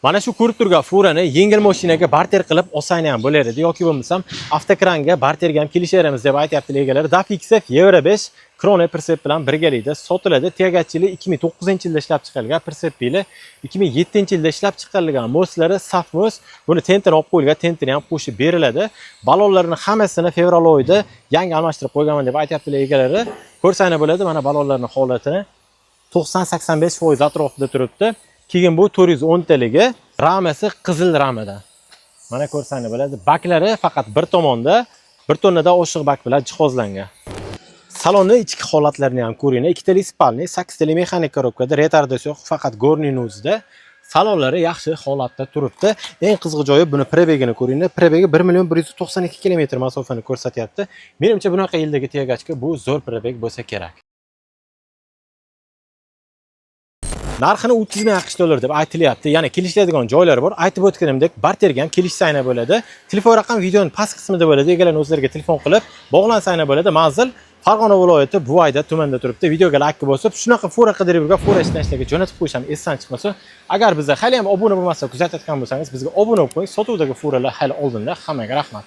Mana shu ko'rib turgan furani yengil mashinaga barter qilib olsang ham bo'lar edi yoki bo'lmasam avtokranga barterga ham kelishaveramiz deb aytayapti egalari. Dafixev Euro 5 Krone Persep bilan birgalikda sotiladi. Tegachili 2009-yilda ishlab chiqarilgan, Persepili 2007-yilda ishlab chiqarilgan. Moslari saf mos. Buni tentirni olib qo'yilgan, tentirni ham qo'shib beriladi. Balonlarning hammasini fevral oyida yangi almashtirib qo'yganman deb aytayapti egalari. Ko'rsanglar bo'ladi, mana balonlarning holatini 90-85% atrofida turibdi. Keyin bu 410 taligi, ramasi qizil ramidan. Mana ko'rsanglar bo'ladi. Baklari faqat bir tomonda 1 tonnadan oshiq bak bilan jihozlangan. Salonni ichki holatlarini ham ko'ring. 2 tali spalni, 8 tali mexanik korobkada, retardatsiya yo'q, faqat gorninuzda. Salonlari yaxshi holatda turibdi. Eng qiziq joyi buni prebegini ko'ringlar. Prebegi 1.192 km masofani ko'rsatyapti. Menimcha bunaqa yildagi tegachga bu zo'r prebeg bo'lsa kerak. Narxini 30 ming AQSh dollar deb aytilyapti. Ya'ni kelishadigan joylari bor. Aytib o'tganimdek, barterga ham kelishsanglar bo'ladi. Telefon raqam videoning past qismida bo'ladi. Egalarning o'zlariga telefon qilib bog'lansanglar bo'ladi. Manzil Farg'ona viloyati Buvayda tumanida turibdi. Videoga like bosib, shunaqa fura qidirib yurgan fura ishlashiga jo'natib qo'yisham esdan chiqmasa, agar bizga hali ham obuna bo'lmasa, kuzatayotgan bo'lsangiz, bizga obuna bo'lib qo'ying. Sotuvdagi furalar hali oldinda. Hammaga rahmat.